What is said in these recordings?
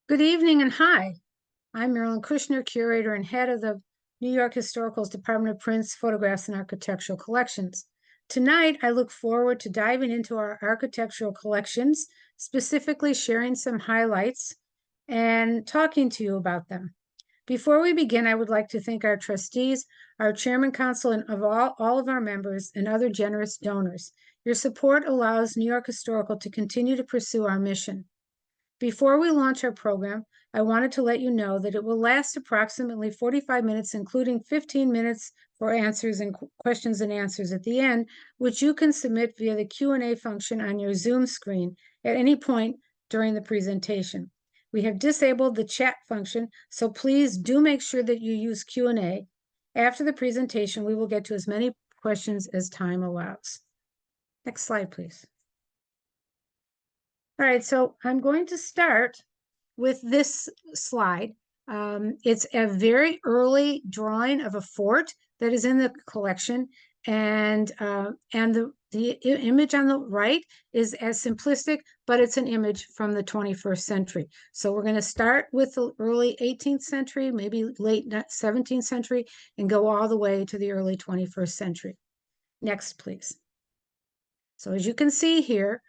Good evening and hi. I'm Marilyn Kushner, curator and head of the New York Historical's Department of Prints, Photographs, and Architectural Collections. Tonight, I look forward to diving into our architectural collections, specifically sharing some highlights and talking to you about them. Before we begin, I would like to thank our trustees, our chairman, council, and of all of our members and other generous donors. Your support allows New York Historical to continue to pursue our mission. Before we launch our program, I wanted to let you know that it will last approximately 45 minutes, including 15 minutes for answers and questions and answers at the end, which you can submit via the Q&A function on your Zoom screen at any point during the presentation. We have disabled the chat function, so please do make sure that you use Q&A. After the presentation, we will get to as many questions as time allows. Next slide, please. All right, so I'm going to start with this slide. It's a very early drawing of a fort that is in the collection, and the image on the right is as simplistic, but it's an image from the 21st century. So we're going to start with the early 18th century, maybe late 17th century, and go all the way to the early 21st century. Next, please. So as you can see here,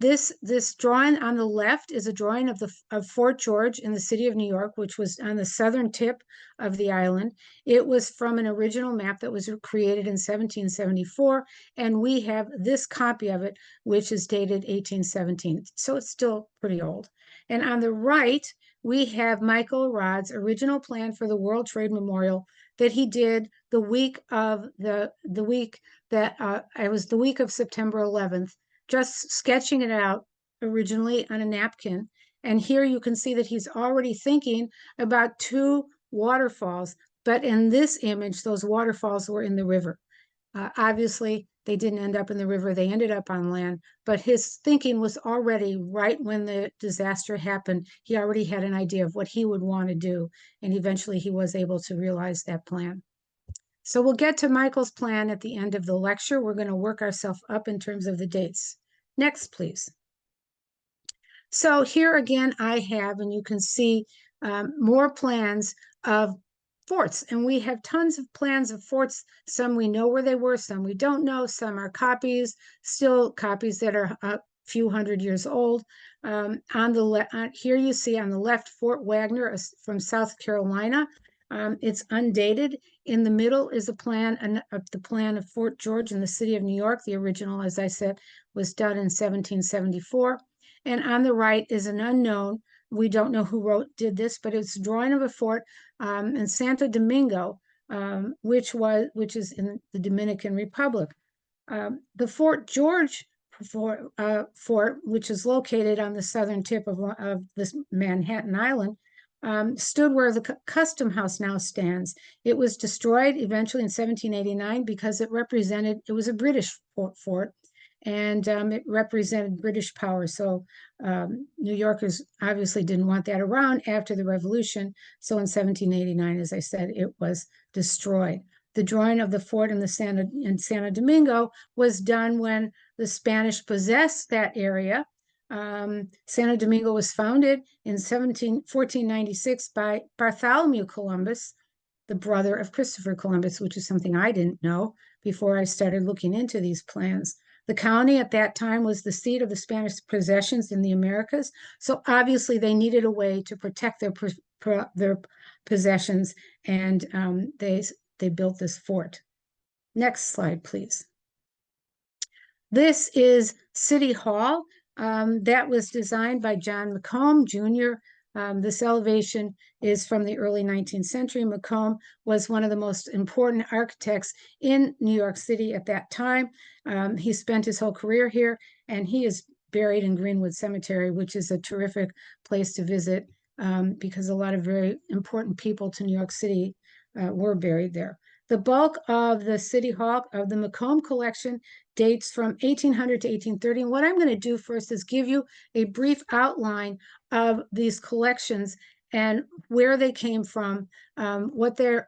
this drawing on the left is a drawing of Fort George in the city of New York, which was on the southern tip of the island. It was from an original map that was created in 1774, and we have this copy of it, which is dated 1817. So it's still pretty old. And on the right, we have Michael Rod's original plan for the World Trade Memorial that he did the week of the week that it was the week of September 11th, just sketching it out originally on a napkin. And here you can see that he's already thinking about two waterfalls, but in this image, those waterfalls were in the river. Obviously, they didn't end up in the river, they ended up on land, but his thinking was already right when the disaster happened. He already had an idea of what he would want to do, and eventually he was able to realize that plan. So we'll get to Michael's plan at the end of the lecture. We're going to work ourselves up in terms of the dates. Next, please. So here again, I have, and you can see more plans of forts. And we have tons of plans of forts. Some we know where they were, some we don't know. Some are copies, still copies that are a few hundred years old. On the here you see on the left, Fort Wagner from South Carolina. It's undated. In the middle is a plan of the plan of Fort George in the city of New York. The original, as I said, was done in 1774. And on the right is an unknown. We don't know who did this, but it's a drawing of a fort in Santo Domingo, which is in the Dominican Republic. The Fort George fort, which is located on the southern tip of this Manhattan Island, stood where the Custom House now stands. It was destroyed eventually in 1789 because it was a British fort, and it represented British power. So New Yorkers obviously didn't want that around after the Revolution. So in 1789, as I said, it was destroyed. The drawing of the fort in Santo Domingo was done when the Spanish possessed that area. Santo Domingo was founded in 1496 by Bartholomew Columbus, the brother of Christopher Columbus, which is something I didn't know before I started looking into these plans. The county at that time was the seat of the Spanish possessions in the Americas, so obviously they needed a way to protect their possessions, and they built this fort. Next slide, please. This is City Hall. That was designed by John McComb, Jr. This elevation is from the early 19th century. McComb was one of the most important architects in New York City at that time. He spent his whole career here, and he is buried in Greenwood Cemetery, which is a terrific place to visit because a lot of very important people to New York City were buried there. The bulk of the City Hall of the McComb collection dates from 1800 to 1830. And what I'm going to do first is give you a brief outline of these collections and where they came from, what they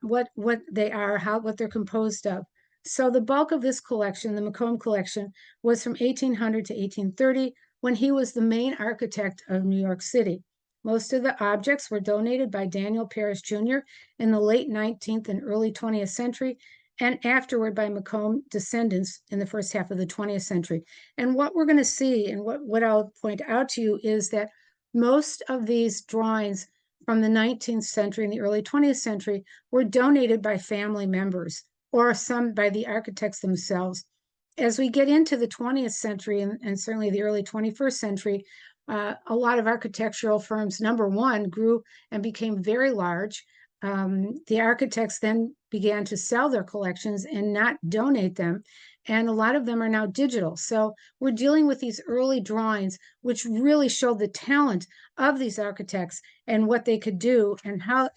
are, what they're composed of. So the bulk of this collection, the McComb collection, was from 1800 to 1830 when he was the main architect of New York City. Most of the objects were donated by Daniel Parrish Jr. in the late 19th and early 20th century, and afterward by McComb descendants in the first half of the 20th century. And what we're going to see, and what I'll point out to you, is that most of these drawings from the 19th century and the early 20th century were donated by family members or some by the architects themselves. As we get into the 20th century and certainly the early 21st century, a lot of architectural firms, number one, grew and became very large. The architects then began to sell their collections and not donate them. And a lot of them are now digital. So we're dealing with these early drawings, which really show the talent of these architects and what they could do and how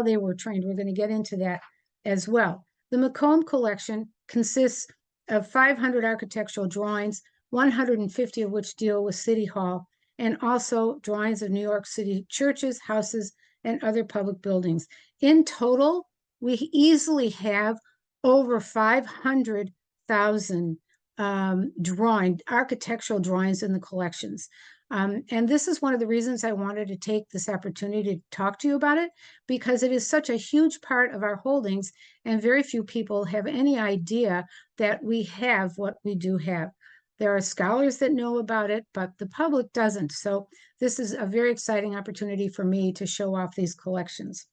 they were trained. We're going to get into that as well. The McComb collection consists of 500 architectural drawings, 150 of which deal with City Hall, and also drawings of New York City churches, houses, and other public buildings. In total, we easily have over 500,000 architectural drawings in the collections. And this is one of the reasons I wanted to take this opportunity to talk to you about it, because it is such a huge part of our holdings, and very few people have any idea that we have what we do have. There are scholars that know about it, but the public doesn't. So this is a very exciting opportunity for me to show off these collections.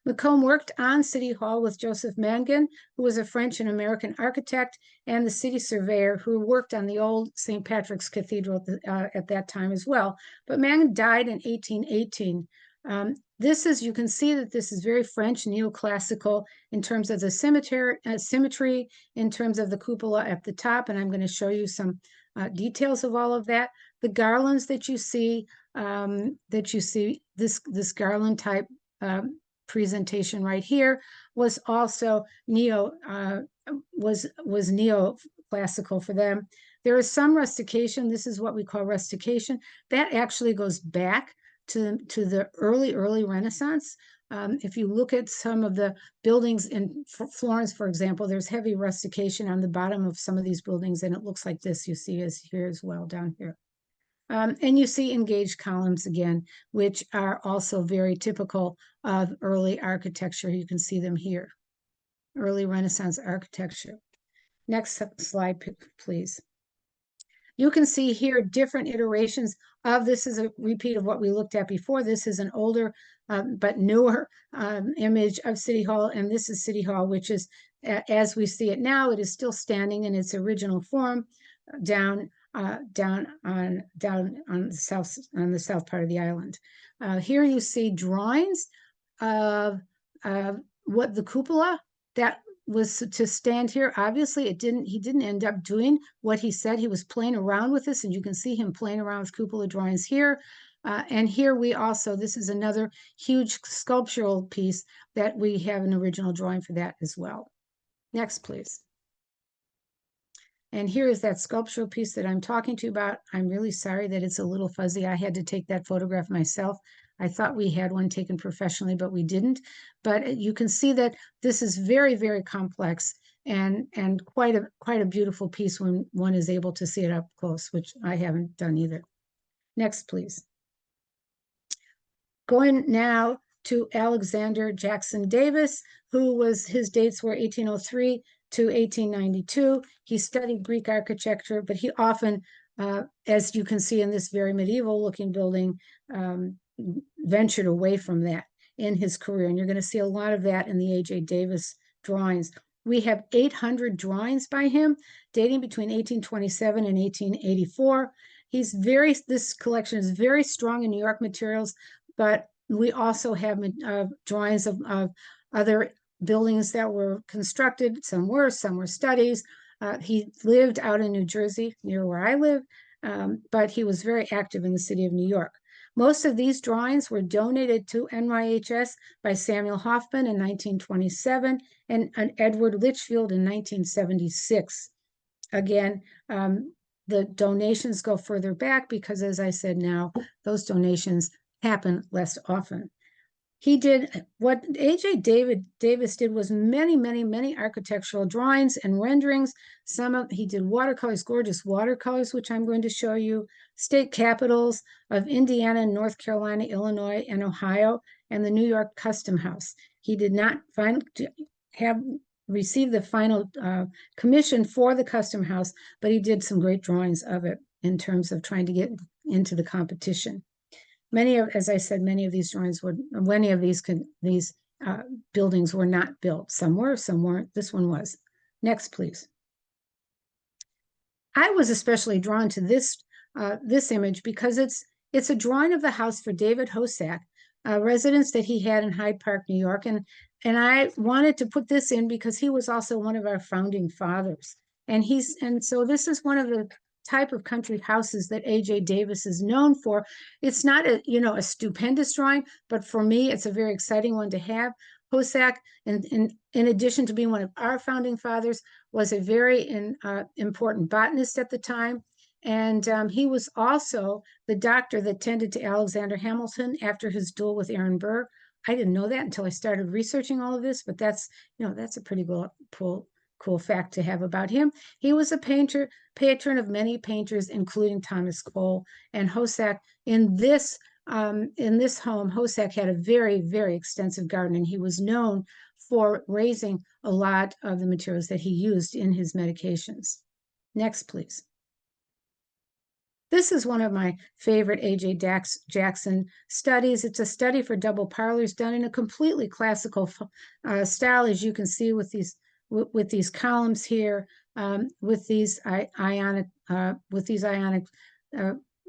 McComb worked on City Hall with Joseph Mangin, who was a French and American architect, and the city surveyor who worked on the old St. Patrick's Cathedral at that time as well. But Mangin died in 1818. You can see that this is very French neoclassical in terms of the symmetry, in terms of the cupola at the top, and I'm going to show you some details of all of that. The garlands that you see, this garland type presentation right here was also neoclassical for them. There is some rustication. This is what we call rustication. That actually goes back to the early Renaissance. If you look at some of the buildings in Florence, for example, there's heavy rustication on the bottom of some of these buildings, and it looks like this you see here as well down here. And you see engaged columns again, which are also very typical of early architecture. You can see them here, early Renaissance architecture. Next slide, please. You can see here different iterations of this. Is a repeat of what we looked at before. This is an older but newer image of City Hall, and this is City Hall, which is, as we see it now, it is still standing in its original form down on the south part of the island. Here you see drawings of what the cupola that was to stand here. Obviously, he didn't end up doing what he said. He was playing around with this, and you can see him playing around with cupola drawings here. And here this is another huge sculptural piece that we have an original drawing for that as well. Next, please. And here is that sculptural piece that I'm talking to you about. I'm really sorry that it's a little fuzzy. I had to take that photograph myself. I thought we had one taken professionally, but we didn't. But you can see that this is very, very complex and quite a beautiful piece when one is able to see it up close, which I haven't done either. Next, please. Going now to Alexander Jackson Davis, his dates were 1803 to 1892. He studied Greek architecture, but he often, as you can see in this very medieval looking building, ventured away from that in his career. And you're going to see a lot of that in the A.J. Davis drawings. We have 800 drawings by him dating between 1827 and 1884. This collection is very strong in New York materials, but we also have drawings of other buildings that were constructed. Some were studies. He lived out in New Jersey, near where I live, but he was very active in the city of New York. Most of these drawings were donated to NYHS by Samuel Hoffman in 1927 and Edward Litchfield in 1976. Again, the donations go further back because, as I said now, those donations happen less often. He did what A.J. Davis did was many, many, many architectural drawings and renderings. He did watercolors, gorgeous watercolors, which I'm going to show you, state capitals of Indiana, North Carolina, Illinois, and Ohio, and the New York Custom House. He did not receive the final commission for the Custom House, but he did some great drawings of it in terms of trying to get into the competition. As I said, many of these buildings were not built. Some were, some weren't. This one was. Next, please. I was especially drawn to this image because it's a drawing of the house for David Hosack, a residence that he had in Hyde Park, New York, and I wanted to put this in because he was also one of our founding fathers, and so this is one of the type of country houses that A.J. Davis is known for. It's not a stupendous drawing, but for me, it's a very exciting one to have. Hosack, in addition to being one of our founding fathers, was a very important botanist at the time. And he was also the doctor that tended to Alexander Hamilton after his duel with Aaron Burr. I didn't know that until I started researching all of this, but that's a pretty cool fact to have about him. He was a patron of many painters, including Thomas Cole. And Hosack, in this home, Hosack had a very, very extensive garden, and he was known for raising a lot of the materials that he used in his medications. Next, please. This is one of my favorite A.J. Jackson studies. It's a study for double parlors done in a completely classical style, as you can see with these columns here, with these ionic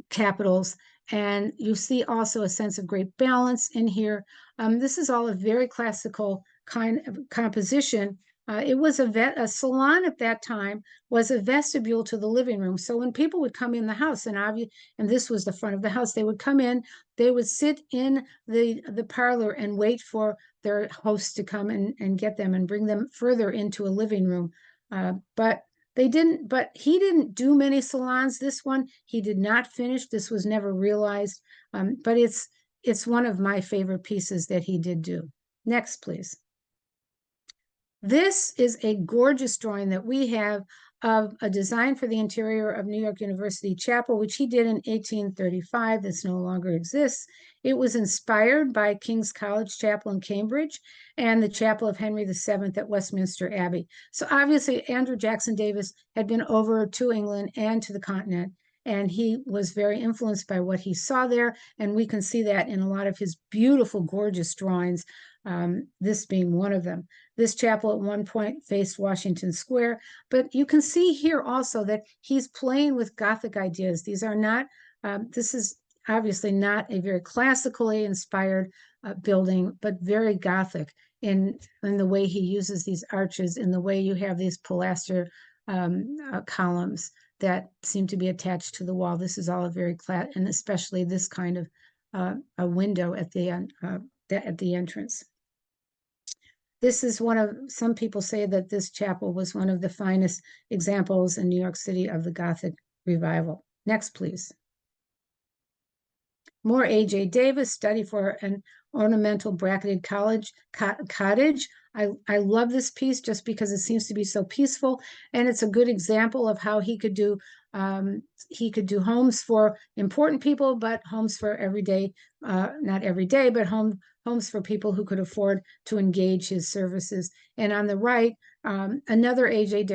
capitals, and you see also a sense of great balance in here. This is all a very classical kind of composition. It was a salon at that time was a vestibule to the living room. So when people would come in the house, and this was the front of the house, they would come in, they would sit in the parlor and wait for their host to come and get them and bring them further into a living room. But he didn't do many salons. This one he did not finish. This was never realized. But it's one of my favorite pieces that he did do. Next, please. This is a gorgeous drawing that we have of a design for the interior of New York University Chapel, which he did in 1835. This no longer exists. It was inspired by King's College Chapel in Cambridge and the Chapel of Henry VII at Westminster Abbey. So obviously, Andrew Jackson Davis had been over to England and to the continent, and he was very influenced by what he saw there, and we can see that in a lot of his beautiful, gorgeous drawings, this being one of them. This chapel at one point faced Washington Square, but you can see here also that he's playing with Gothic ideas. These are not, this is obviously not a very classically inspired building, but very Gothic in the way he uses these arches, in the way you have these pilaster columns that seem to be attached to the wall. This is all a very and especially this kind of a window at the entrance. This is some people say that this chapel was one of the finest examples in New York City of the Gothic revival. Next, please. More A.J. Davis, study for an ornamental bracketed cottage. I love this piece just because it seems to be so peaceful, and it's a good example of how he could do homes for important people, but homes for everyday, not every day, but homes for people who could afford to engage his services. And on the right, another A.J.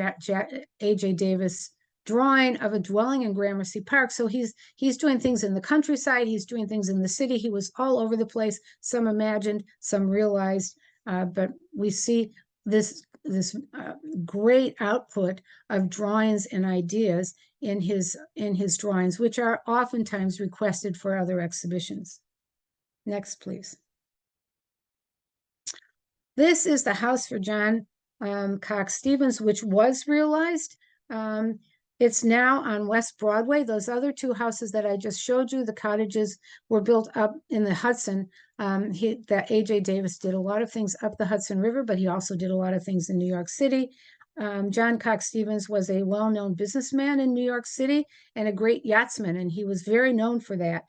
Davis drawing of a dwelling in Gramercy Park. So he's doing things in the countryside, he's doing things in the city. He was all over the place, some imagined, some realized, but we see this great output of drawings and ideas in his drawings, which are oftentimes requested for other exhibitions. Next, please. This is the house for John Cox Stevens, which was realized. It's now on West Broadway. Those other two houses that I just showed you, the cottages, were built up in the Hudson. That A.J. Davis did a lot of things up the Hudson River, but he also did a lot of things in New York City. John Cox Stevens was a well-known businessman in New York City and a great yachtsman, and he was very known for that.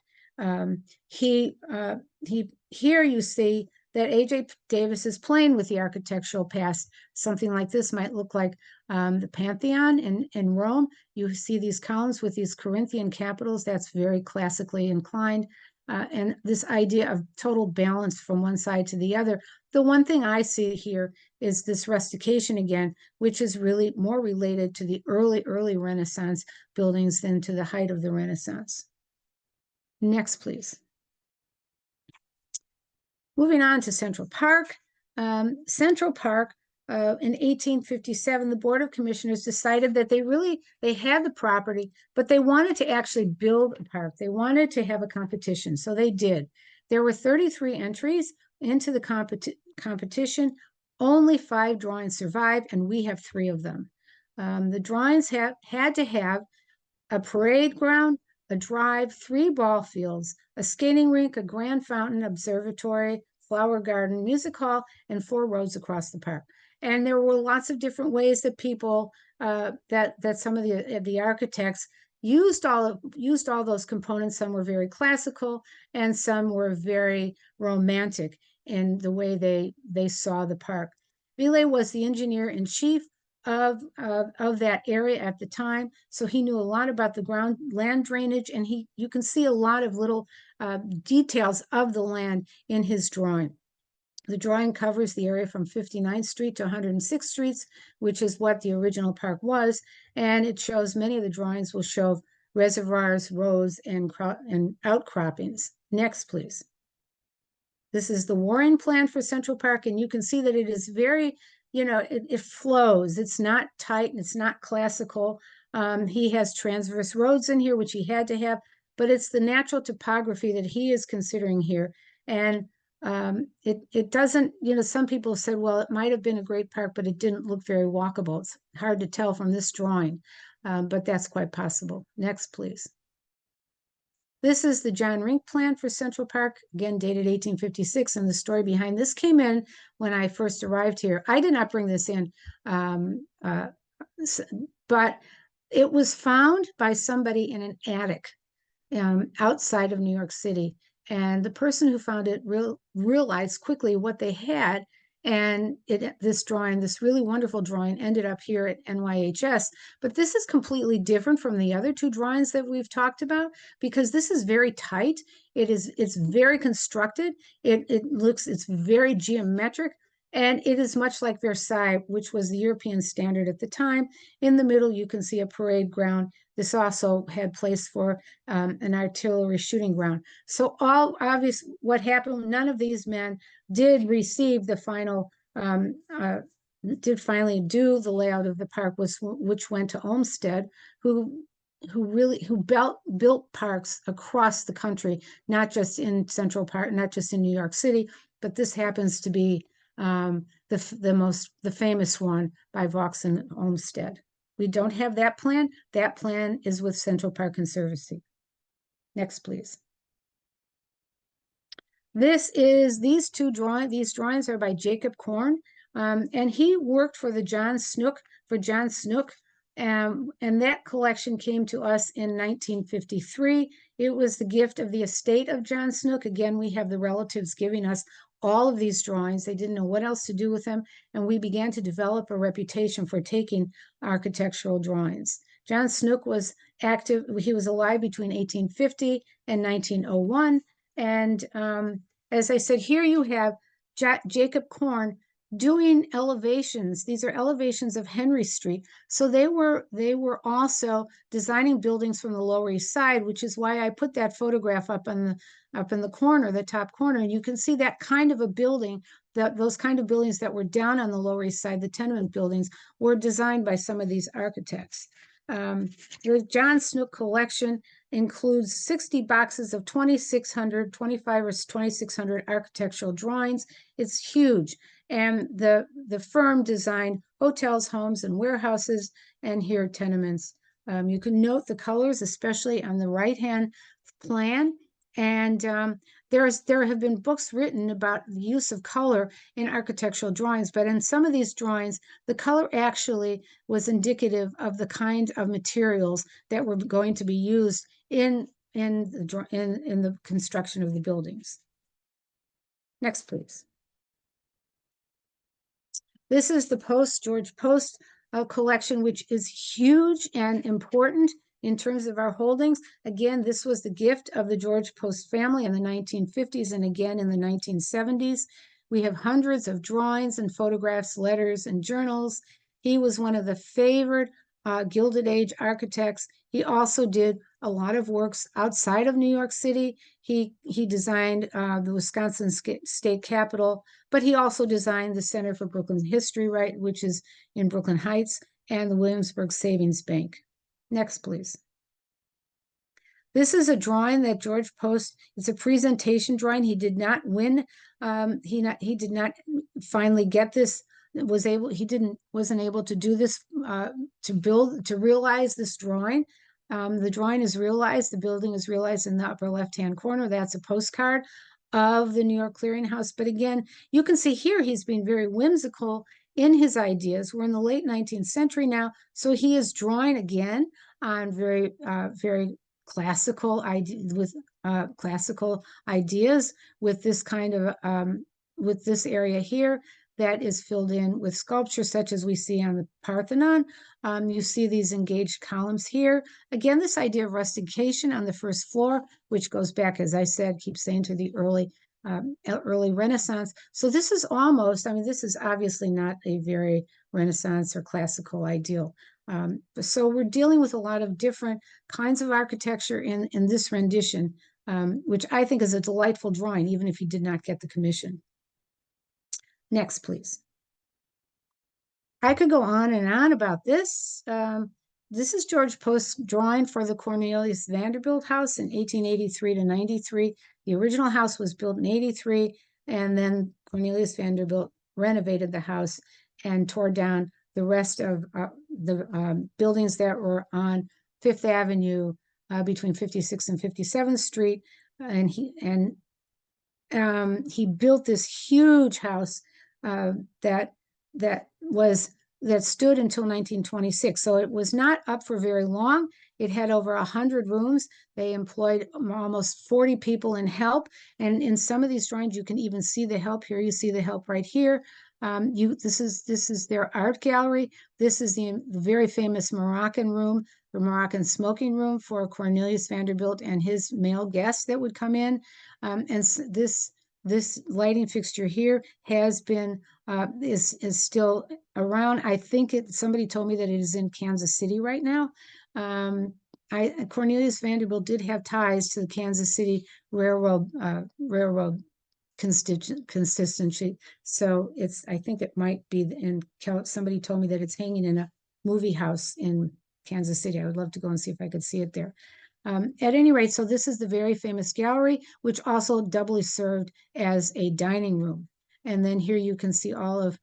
Here you see that A.J. Davis is playing with the architectural past. Something like this might look like the Pantheon in Rome. You see these columns with these Corinthian capitals. That's very classically inclined. And this idea of total balance from one side to the other. The one thing I see here is this rustication again, which is really more related to the early Renaissance buildings than to the height of the Renaissance. Next, please. Moving on to Central Park. Central Park, in 1857, the Board of Commissioners decided that they had the property, but they wanted to actually build a park. They wanted to have a competition, so they did. There were 33 entries into the competition. Only 5 drawings survived, and we have 3 of them. The drawings had to have a parade ground, a drive, 3 ball fields, a skating rink, a grand fountain, observatory, flower garden, music hall, and 4 roads across the park. And there were lots of different ways that people, that some of the architects used all those components. Some were very classical, and some were very romantic in the way they saw the park. Ville was the engineer-in-chief of that area at the time, so he knew a lot about the land drainage, and you can see a lot of little details of the land in his drawing. The drawing covers the area from 59th Street to 106th Streets, which is what the original park was, and it shows many of the drawings will show reservoirs, roads, and outcroppings. Next, please. This is the Warren plan for Central Park, and you can see that it is very, it flows. It's not tight and it's not classical. He has transverse roads in here, which he had to have, but it's the natural topography that he is considering here. And it doesn't, some people said, well, it might have been a great park, but it didn't look very walkable. It's hard to tell from this drawing, but that's quite possible. Next, please. This is the John Rink plan for Central Park, again, dated 1856, and the story behind this came in when I first arrived here. I did not bring this in, but it was found by somebody in an attic outside of New York City. And the person who found it realized quickly what they had. And this really wonderful drawing, ended up here at NYHS. But this is completely different from the other 2 drawings that we've talked about, because this is very tight. It's very constructed. It's very geometric. And it is much like Versailles, which was the European standard at the time. In the middle, you can see a parade ground. This also had place for an artillery shooting ground. So all obvious what happened, none of these men did receive the final, did finally do the layout of the park, which went to Olmsted, who built parks across the country, not just in Central Park, not just in New York City, but this happens to be the famous one by Vaux and Olmsted. We don't have that plan. That plan is with Central Park Conservancy. Next, please. These drawings are by Jacob Korn, and he worked for John Snook, and that collection came to us in 1953. It was the gift of the estate of John Snook. Again, we have the relatives giving us all of these drawings. They didn't know what else to do with them, and we began to develop a reputation for taking architectural drawings. John Snook was active. He was alive between 1850 and 1901. And as I said, here you have Jacob Korn doing elevations. These are elevations of Henry Street. So they were also designing buildings from the Lower East Side, which is why I put that photograph up in the corner, the top corner. And you can see that kind of a building, those kind of buildings that were down on the Lower East Side, the tenement buildings, were designed by some of these architects. The John Snook collection includes 60 boxes of 25 or 2,600 architectural drawings. It's huge. And the firm designed hotels, homes, and warehouses, and here tenements. You can note the colors, especially on the right-hand plan. And there have been books written about the use of color in architectural drawings, but in some of these drawings, the color actually was indicative of the kind of materials that were going to be used in the construction of the buildings. Next, please. This is the George Post collection, which is huge and important in terms of our holdings. Again, this was the gift of the George Post family in the 1950s and again in the 1970s. We have hundreds of drawings and photographs, letters, and journals. He was one of the favored Gilded Age architects. He also did a lot of works outside of New York City. He designed the Wisconsin State Capitol, but he also designed the Center for Brooklyn History, right, which is in Brooklyn Heights, and the Williamsburg Savings Bank. Next, please. This is a drawing that George Post, it's a presentation drawing. He did not win. He did not finally get this, wasn't able to do this, to realize this drawing. The drawing is realized, the building is realized in the upper left-hand corner. That's a postcard of the New York Clearinghouse. But again, you can see here he's being very whimsical in his ideas. We're in the late 19th century now, so he is drawing again on very classical ideas with this kind of with this area here that is filled in with sculpture such as we see on the Parthenon. You see these engaged columns here. Again, this idea of rustication on the first floor, which goes back, as I said, keep saying, to the early Renaissance. So this is almost, I mean, this is obviously not a very Renaissance or classical ideal. So we're dealing with a lot of different kinds of architecture in this rendition, which I think is a delightful drawing, even if you did not get the commission. Next, please. I could go on and on about this. This is George Post's drawing for the Cornelius Vanderbilt house in 1883 to 93. The original house was built in 83, and then Cornelius Vanderbilt renovated the house and tore down the rest of the buildings that were on Fifth Avenue between 56th and 57th Street. And he built this huge house that stood until 1926. So it was not up for very long. It had over 100 rooms. They employed almost 40 people in help. And in some of these drawings, you can even see the help here. You see the help right here. This is their art gallery. This is the very famous Moroccan room, the Moroccan smoking room for Cornelius Vanderbilt and his male guests that would come in. And this lighting fixture here has been is still around. I think somebody told me that it is in Kansas City right now. Cornelius Vanderbilt did have ties to the Kansas City railroad consistency. So I think it might be somebody told me that it's hanging in a movie house in Kansas City. I would love to go and see if I could see it there. At any rate, so this is the very famous gallery, which also doubly served as a dining room. And then here you can see all of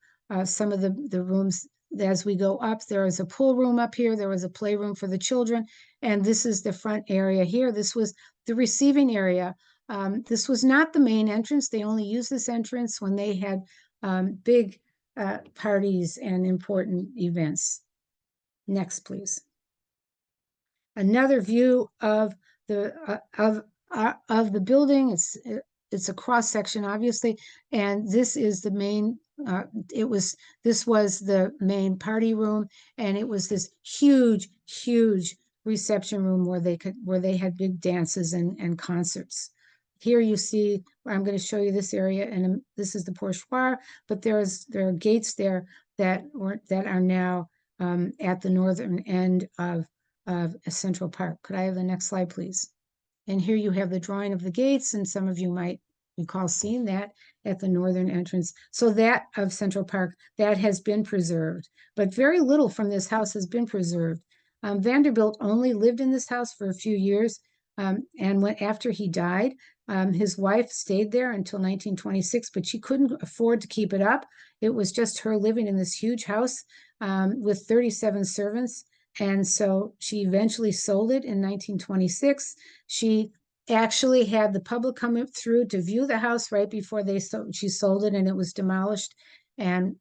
some of the rooms. As we go up, there is a pool room up here. There was a playroom for the children. And this is the front area here. This was the receiving area. This was not the main entrance. They only used this entrance when they had big parties and important events. Next, please. Another view of the building. It's a cross section, obviously, and this is the main. This was the main party room, and it was this huge reception room where they had big dances and concerts. Here you see, I'm going to show you this area, and this is the porchoir, but there are gates there that are now at the northern end of Central Park. Could I have the next slide, please? And here you have the drawing of the gates, and some of you might recall seeing that at the northern entrance. So that of Central Park, that has been preserved, but very little from this house has been preserved. Vanderbilt only lived in this house for a few years, and after he died, his wife stayed there until 1926, but she couldn't afford to keep it up. It was just her living in this huge house with 37 servants. And so she eventually sold it in 1926. She actually had the public come through to view the house right before she sold it, and it was demolished. And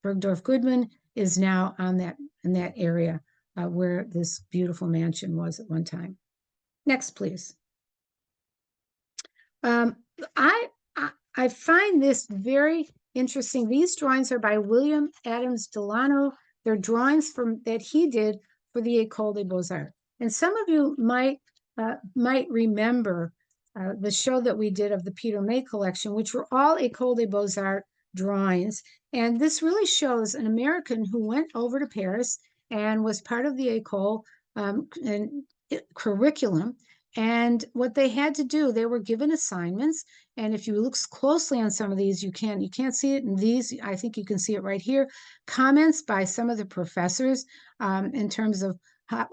Bergdorf Goodman is now in that area where this beautiful mansion was at one time. Next, please. I find this very interesting. These drawings are by William Adams Delano. They're drawings that he did for the Ecole des Beaux Arts. And some of you might remember the show that we did of the Peter May collection, which were all Ecole des Beaux Arts drawings. And this really shows an American who went over to Paris and was part of the Ecole curriculum. And what they had to do, they were given assignments. And if you look closely on some of these, you can't see it in these. I think you can see it right here. Comments by some of the professors in terms of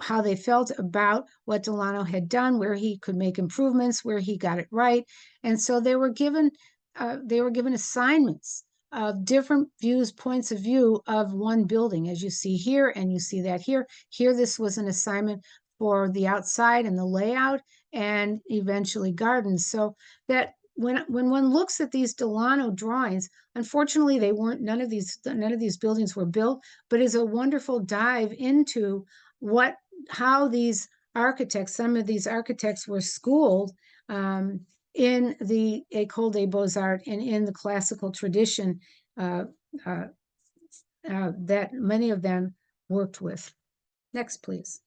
how they felt about what Delano had done, where he could make improvements, where he got it right. And so they were given assignments of different points of view of one building, as you see here, and you see that here. Here, this was an assignment for the outside and the layout, and eventually gardens. So that when one looks at these Delano drawings, unfortunately, none of these buildings were built, but is a wonderful dive into how these architects, some of these architects were schooled in the Ecole des Beaux Arts and in the classical tradition that many of them worked with. Next, please.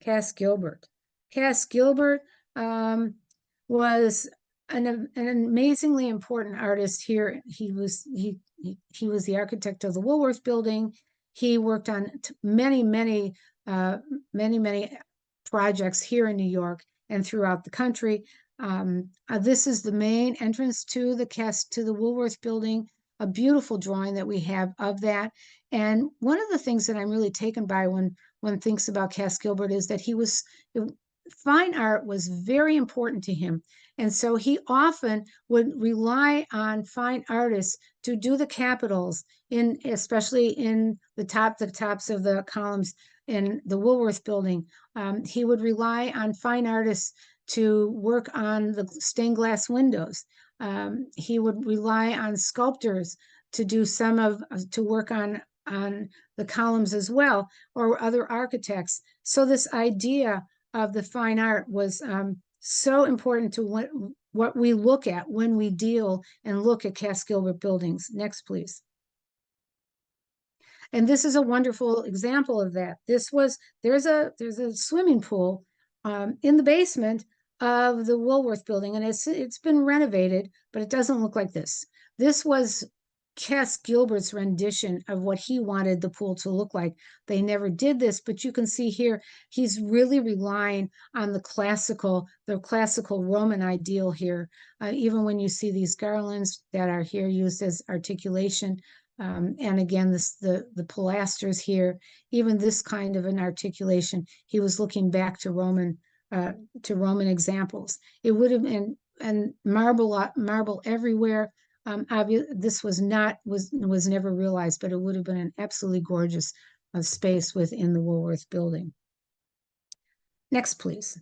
Cass Gilbert. Cass Gilbert was an amazingly important artist here. He was the architect of the Woolworth Building. He worked on many projects here in New York and throughout the country. This is the main entrance to the Woolworth Building, a beautiful drawing that we have of that. And one of the things that I'm really taken by when one thinks about Cass Gilbert is that fine art was very important to him. And so he often would rely on fine artists to do the capitals, especially in the tops of the columns in the Woolworth Building. He would rely on fine artists to work on the stained glass windows. He would rely on sculptors to work on the columns as well, or other architects. So this idea of the fine art was so important to what we look at when we deal and look at Cass Gilbert buildings. Next, please. And this is a wonderful example of that. There's a swimming pool in the basement of the Woolworth Building, and it's been renovated, but it doesn't look like this. This was Cass Gilbert's rendition of what he wanted the pool to look like. They never did this, but you can see here, he's really relying on the classical Roman ideal here. Even when you see these garlands that are here used as articulation, and again, the pilasters here, even this kind of an articulation, he was looking back to Roman examples. It would have been, and marble everywhere. This was never realized, but it would have been an absolutely gorgeous space within the Woolworth Building. Next, please.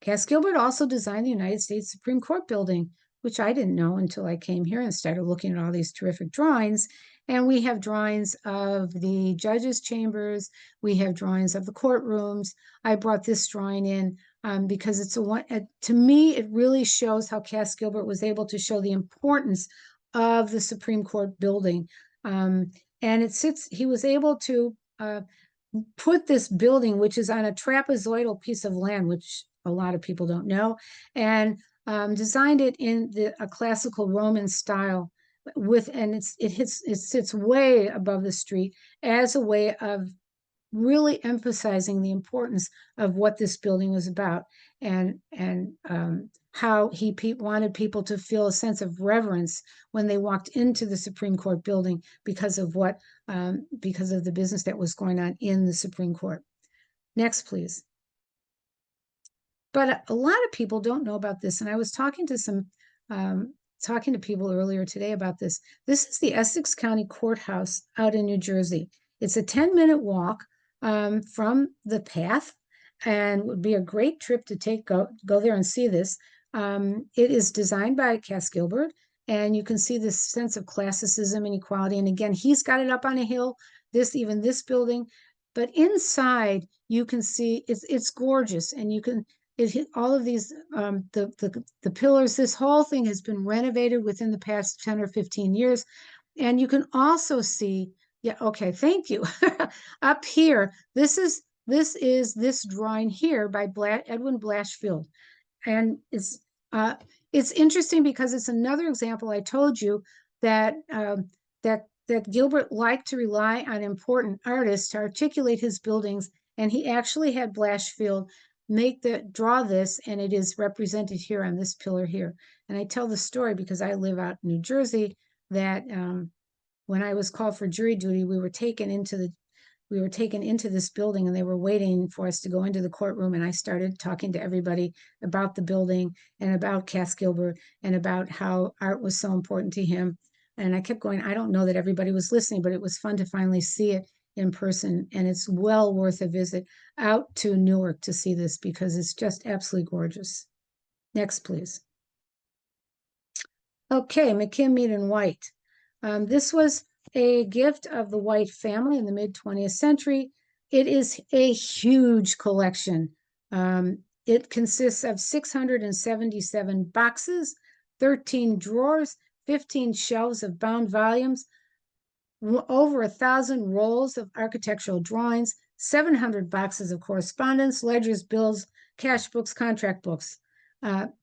Cass Gilbert also designed the United States Supreme Court building, which I didn't know until I came here and started looking at all these terrific drawings. And we have drawings of the judges' chambers. We have drawings of the courtrooms. I brought this drawing in because to me, it really shows how Cass Gilbert was able to show the importance of the Supreme Court building. And he was able to put this building, which is on a trapezoidal piece of land, which a lot of people don't know, and designed it in a classical Roman style it sits way above the street as a way of really emphasizing the importance of what this building was about, and how he wanted people to feel a sense of reverence when they walked into the Supreme Court building because of the business that was going on in the Supreme Court. Next, please. But a lot of people don't know about this, and I was talking to people earlier today about this. This is the Essex County Courthouse out in New Jersey. It's a 10-minute walk from the path, and would be a great trip to go there and see this. It is designed by Cass Gilbert, and you can see this sense of classicism and equality. And again, he's got it up on a hill, this building, but inside you can see it's gorgeous, and you can all of these, the pillars, this whole thing has been renovated within the past 10 or 15 years. And you can also see, yeah, okay, thank you. Up here, this is this drawing here by Edwin Blashfield. And it's interesting because it's another example. I told you that that Gilbert liked to rely on important artists to articulate his buildings, and he actually had Blashfield draw this, and it is represented here on this pillar here. And I tell the story because I live out in New Jersey, that when I was called for jury duty, we were taken into this building, and they were waiting for us to go into the courtroom. And I started talking to everybody about the building and about Cass Gilbert and about how art was so important to him. And I kept going. I don't know that everybody was listening, but it was fun to finally see it in person. And it's well worth a visit out to Newark to see this because it's just absolutely gorgeous. Next, please. Okay, McKim, Mead and White. This was a gift of the White family in the mid-20th century. It is a huge collection. It consists of 677 boxes, 13 drawers, 15 shelves of bound volumes, over 1,000 rolls of architectural drawings, 700 boxes of correspondence, ledgers, bills, cash books, contract books.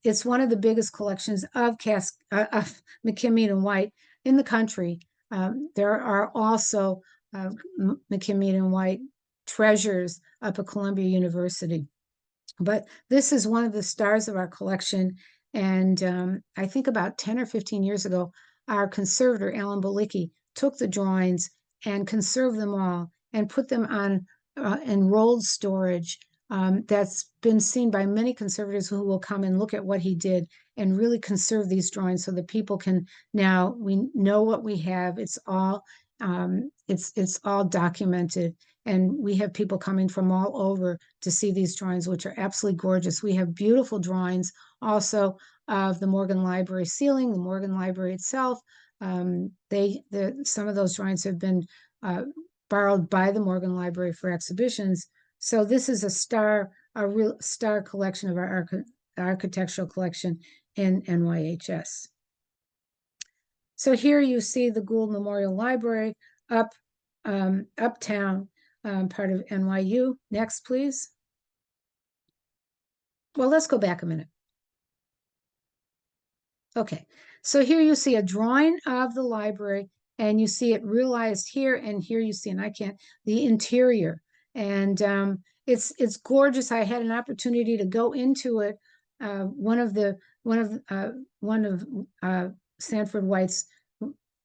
It's one of the biggest collections of McKim, Mead and White in the country. There are also McKim, Mead and White treasures up at Columbia University. But this is one of the stars of our collection. And I think about 10 or 15 years ago, our conservator, Alan Balicki, took the drawings and conserved them all and put them on enrolled storage. That's been seen by many conservators who will come and look at what he did and really conserve these drawings so that people can now, we know what we have. It's all documented, and we have people coming from all over to see these drawings, which are absolutely gorgeous. We have beautiful drawings also of the Morgan Library ceiling, the Morgan Library itself. Some of those drawings have been borrowed by the Morgan Library for exhibitions. So this is a real star collection of our architectural collection in NYHS. So here you see the Gould Memorial Library uptown, part of NYU. Next, please. Well, let's go back a minute. Okay, so here you see a drawing of the library, and you see it realized here, and here you see, and the interior. And it's gorgeous. I had an opportunity to go into it. One of Sanford White's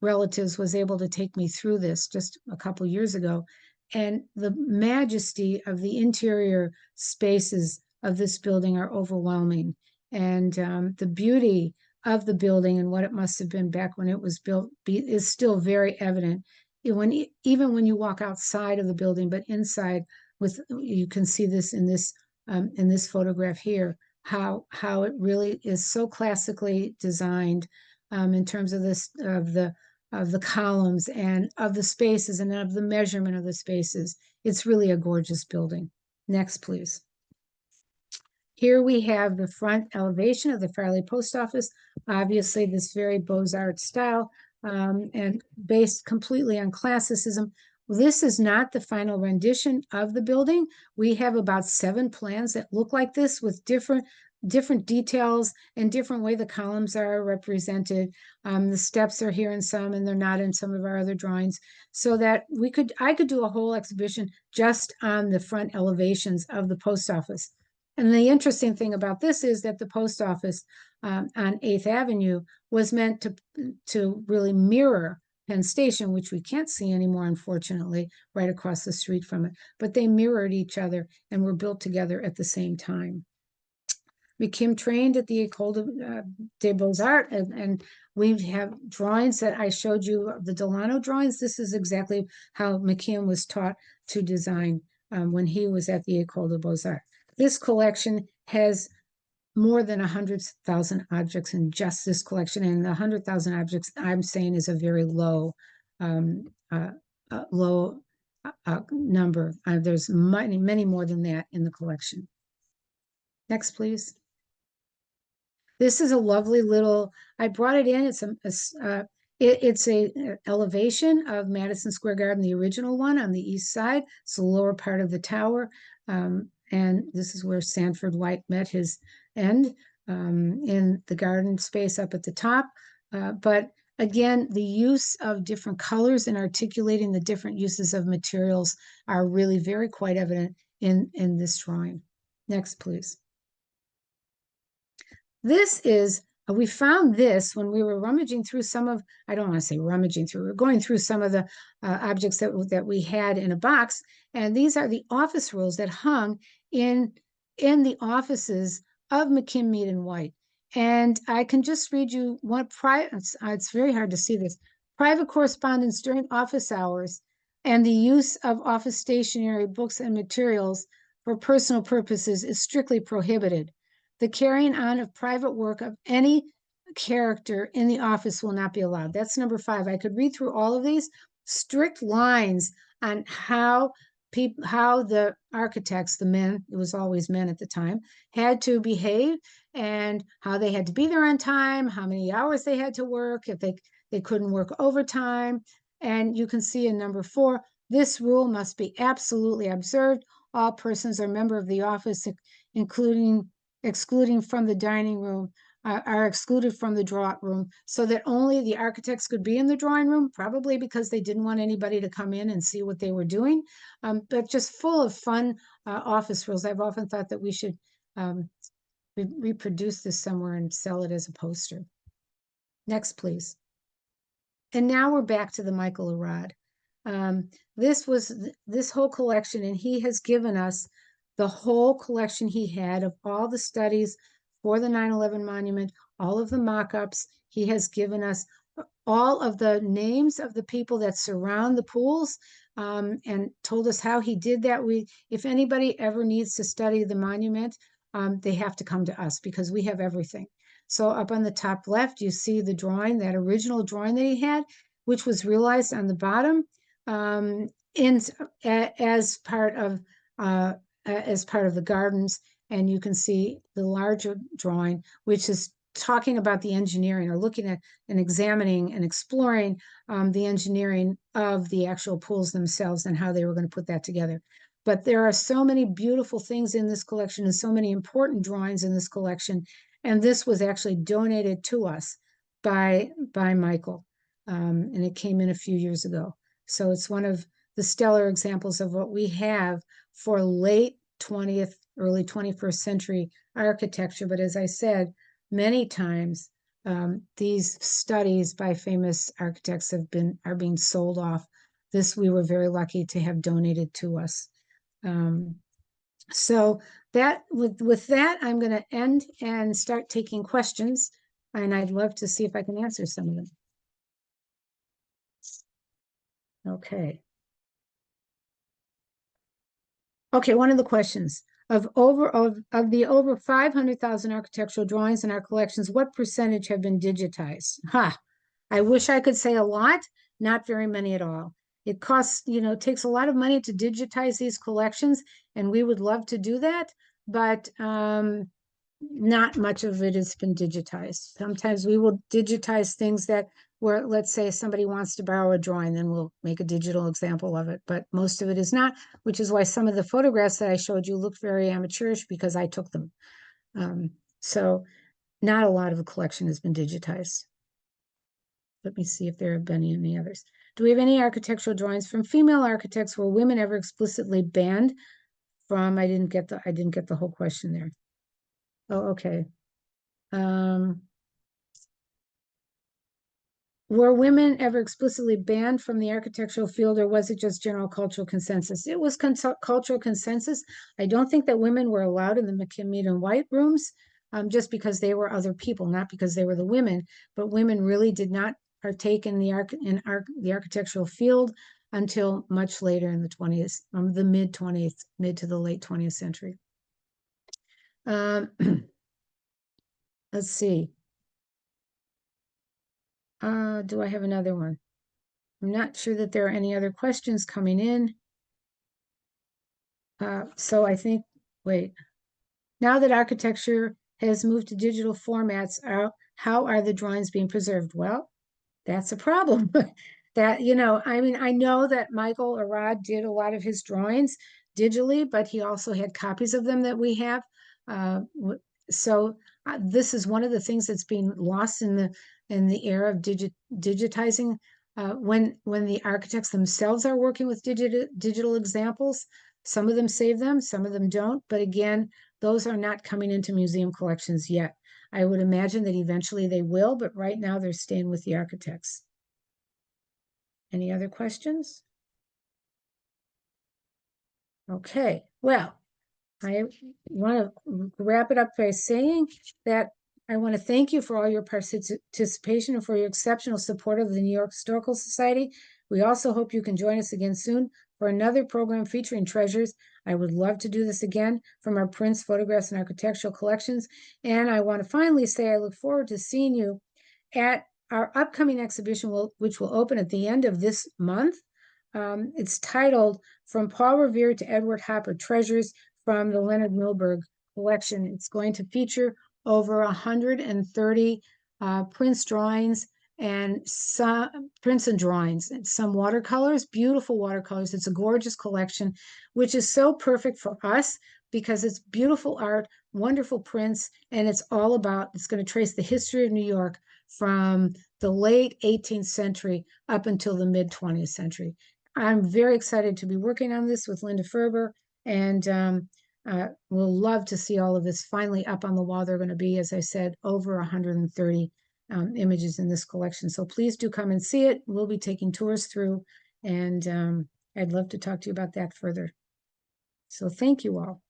relatives was able to take me through this just a couple years ago, and the majesty of the interior spaces of this building are overwhelming, and the beauty of the building and what it must have been back when it was built is still very evident. Even when you walk outside of the building, but inside, you can see this in this photograph here, how it really is so classically designed in terms of the columns and of the spaces and of the measurement of the spaces. It's really a gorgeous building. Next, please. Here we have the front elevation of the Farley Post Office, obviously this very Beaux Arts style, and based completely on classicism. This is not the final rendition of the building. We have about 7 plans that look like this with different details and different way the columns are represented. The steps are here in some, and they're not in some of our other drawings, so that I could do a whole exhibition just on the front elevations of the post office. And the interesting thing about this is that the post office on 8th Avenue was meant to really mirror Penn Station, which we can't see anymore, unfortunately, right across the street from it. But they mirrored each other and were built together at the same time. McKim trained at the Ecole des Beaux Arts, and we have drawings that I showed you, the Delano drawings. This is exactly how McKim was taught to design when he was at the Ecole des Beaux Arts. This collection has more than 100,000 objects in just this collection, and the 100,000 objects I'm saying is a very low number. There's many more than that in the collection. Next, please. This is a lovely little, I brought it in. It's a elevation of Madison Square Garden, the original one on the east side. It's the lower part of the tower. And this is where Sanford White met his end in the garden space up at the top. But again, the use of different colors and articulating the different uses of materials are really very quite evident in this drawing. Next, please. This is, we found this when we were rummaging through some of, I don't want to say rummaging through, we're going through some of the objects that we had in a box. And these are the office rules that hung in the offices of McKim, Mead and White. And I can just read you one it's very hard to see this. Private correspondence during office hours and the use of office stationery, books, and materials for personal purposes is strictly prohibited. The carrying on of private work of any character in the office will not be allowed. That's number 5. I could read through all of these strict lines on how the architects, the men, it was always men at the time, had to behave and how they had to be there on time, how many hours they had to work, if they couldn't work overtime. And you can see in number 4, this rule must be absolutely observed. All persons are member of the office, excluding from the dining room, are excluded from the drawing room, so that only the architects could be in the drawing room, probably because they didn't want anybody to come in and see what they were doing, but just full of fun office rules. I've often thought that we should reproduce this somewhere and sell it as a poster. Next, please. And now we're back to the Michael Arad. This whole collection, and he has given us the whole collection he had of all the studies for the 9/11 monument, all of the mock-ups. He has given us all of the names of the people that surround the pools, and told us how he did that. If anybody ever needs to study the monument, they have to come to us because we have everything. So up on the top left, you see the drawing, that original drawing that he had, which was realized on the bottom as part of the gardens. And you can see the larger drawing, which is talking about the engineering, or looking at and examining and exploring the engineering of the actual pools themselves and how they were going to put that together. But there are so many beautiful things in this collection and so many important drawings in this collection. And this was actually donated to us by Michael. And it came in a few years ago. So it's one of the stellar examples of what we have for late 20th, early 21st century architecture. But as I said, many times these studies by famous architects are being sold off. This we were very lucky to have donated to us. So that with that, I'm going to end and start taking questions, and I'd love to see if I can answer some of them. Okay. Okay, one of the questions of the over 500,000 architectural drawings in our collections, what percentage have been digitized? I wish I could say a lot, not very many at all. It costs, it takes a lot of money to digitize these collections, and we would love to do that, but not much of it has been digitized. Sometimes we will digitize things where, let's say somebody wants to borrow a drawing, then we'll make a digital example of it, but most of it is not, which is why some of the photographs that I showed you look very amateurish because I took them. So not a lot of the collection has been digitized. Let me see if there have been any others. Do we have any architectural drawings from female architects where women ever explicitly banned from? I didn't get the whole question there. Oh, okay. Were women ever explicitly banned from the architectural field, or was it just general cultural consensus? It was cultural consensus. I don't think that women were allowed in the McKim, Mead and White rooms, just because they were other people, not because they were the women. But women really did not partake in the architectural field until much later in the 20th, the mid to the late 20th century. Let's see. Do I have another one? I'm not sure that there are any other questions coming in. So I think, wait. Now that architecture has moved to digital formats, how are the drawings being preserved? Well, that's a problem. That, I mean, I know that Michael Arad did a lot of his drawings digitally, but he also had copies of them that we have. So this is one of the things that's being lost in the era of digitizing. When the architects themselves are working with digital examples, some of them save them, some of them don't. But again, those are not coming into museum collections yet. I would imagine that eventually they will, but right now they're staying with the architects. Any other questions? Okay, well, I want to wrap it up by saying that I want to thank you for all your participation and for your exceptional support of the New York Historical Society. We also hope you can join us again soon for another program featuring treasures. I would love to do this again from our prints, photographs, and architectural collections. And I want to finally say I look forward to seeing you at our upcoming exhibition, which will open at the end of this month. It's titled From Paul Revere to Edward Hopper, Treasures from the Leonard Milberg Collection. It's going to feature over 130 prints, drawings, and some prints and drawings, and some watercolors, beautiful watercolors. It's a gorgeous collection, which is so perfect for us because it's beautiful art, wonderful prints, and it's going to trace the history of New York from the late 18th century up until the mid 20th century. I'm very excited to be working on this with Linda Ferber, and we'll love to see all of this finally up on the wall. They're going to be, as I said, over 130 images in this collection. So please do come and see it. We'll be taking tours through, and I'd love to talk to you about that further. So thank you all.